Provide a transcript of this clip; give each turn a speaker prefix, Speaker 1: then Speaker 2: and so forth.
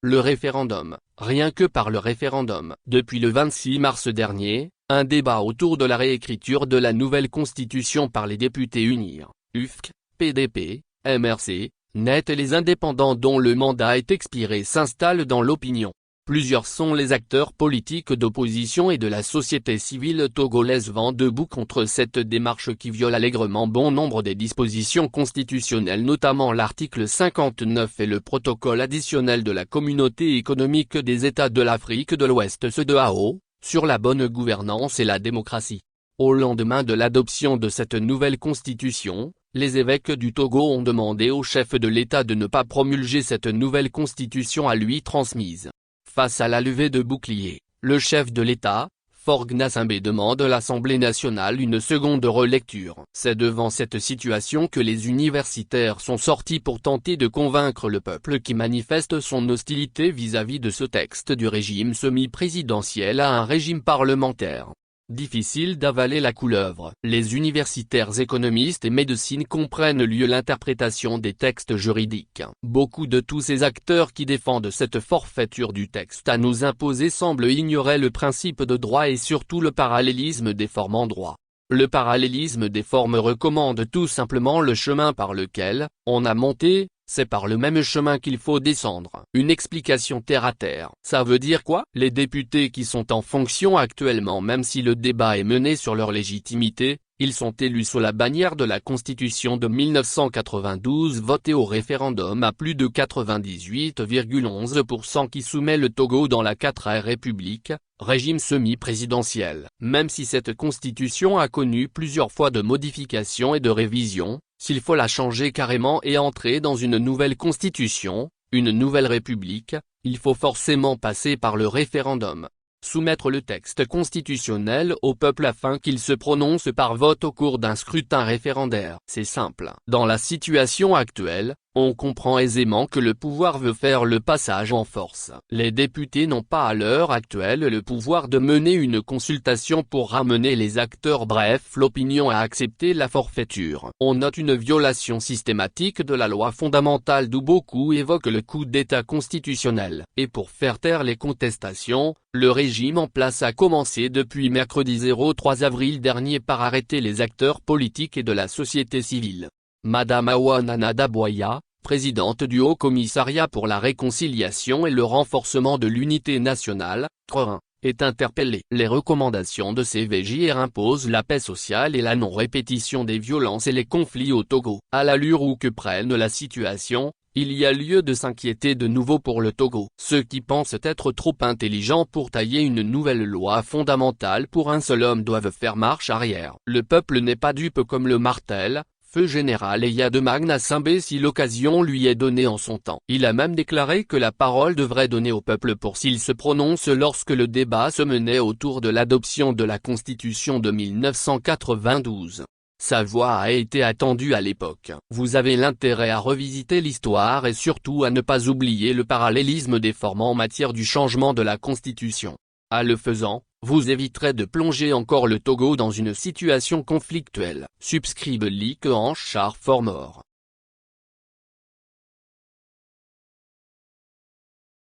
Speaker 1: Le référendum, rien que par le référendum. Depuis le 26 mars dernier, un débat autour de la réécriture de la nouvelle constitution par les députés UNIR, UFC, PDP, MRC, NET et les indépendants dont le mandat est expiré s'installe dans l'opinion. Plusieurs sont les acteurs politiques d'opposition et de la société civile togolaise vent debout contre cette démarche qui viole allègrement bon nombre des dispositions constitutionnelles, notamment l'article 59 et le protocole additionnel de la Communauté économique des États de l'Afrique de l'Ouest (CEDEAO), sur la bonne gouvernance et la démocratie. Au lendemain de l'adoption de cette nouvelle constitution, les évêques du Togo ont demandé au chef de l'État de ne pas promulguer cette nouvelle constitution à lui transmise. Face à la levée de boucliers, le chef de l'État, Faure Gnassingbé, demande à l'Assemblée nationale une seconde relecture. C'est devant cette situation que les universitaires sont sortis pour tenter de convaincre le peuple qui manifeste son hostilité vis-à-vis de ce texte du régime semi-présidentiel à un régime parlementaire. Difficile d'avaler la couleuvre. Les universitaires économistes et médecine comprennent mieux l'interprétation des textes juridiques. Beaucoup de tous ces acteurs qui défendent cette forfaiture du texte à nous imposer semblent ignorer le principe de droit et surtout le parallélisme des formes en droit. Le parallélisme des formes recommande tout simplement le chemin par lequel on a monté, c'est par le même chemin qu'il faut descendre. Une explication terre à terre. Ça veut dire quoi? Les députés qui sont en fonction actuellement, même si le débat est mené sur leur légitimité, ils sont élus sous la bannière de la Constitution de 1992 votée au référendum à plus de 98,11% qui soumet le Togo dans la 4e République, régime semi-présidentiel. Même si cette constitution a connu plusieurs fois de modifications et de révisions, s'il faut la changer carrément et entrer dans une nouvelle constitution, une nouvelle république, il faut forcément passer par le référendum. Soumettre le texte constitutionnel au peuple afin qu'il se prononce par vote au cours d'un scrutin référendaire. C'est simple. Dans la situation actuelle, on comprend aisément que le pouvoir veut faire le passage en force. Les députés n'ont pas à l'heure actuelle le pouvoir de mener une consultation pour ramener les acteurs, bref l'opinion à accepter la forfaiture. On note une violation systématique de la loi fondamentale d'où beaucoup évoquent le coup d'état constitutionnel. Et pour faire taire les contestations, le régime en place a commencé depuis mercredi 03 avril dernier par arrêter les acteurs politiques et de la société civile. Madame Awa Nana Daboya, présidente du Haut Commissariat pour la réconciliation et le renforcement de l'unité nationale, CREUN, est interpellée. Les recommandations de CVJR imposent la paix sociale et la non-répétition des violences et les conflits au Togo. À l'allure où que prenne la situation, il y a lieu de s'inquiéter de nouveau pour le Togo. Ceux qui pensent être trop intelligents pour tailler une nouvelle loi fondamentale pour un seul homme doivent faire marche arrière. Le peuple n'est pas dupe comme le martèle Feu général Eyadema Gnassingbé si l'occasion lui est donnée en son temps. Il a même déclaré que la parole devrait donner au peuple pour s'il se prononce lorsque le débat se menait autour de l'adoption de la Constitution de 1992. Sa voix a été attendue à l'époque. Vous avez l'intérêt à revisiter l'histoire et surtout à ne pas oublier le parallélisme des formes en matière du changement de la Constitution. À le faisant, vous éviterez de plonger encore le Togo dans une situation conflictuelle. Subscribe Like en char for more.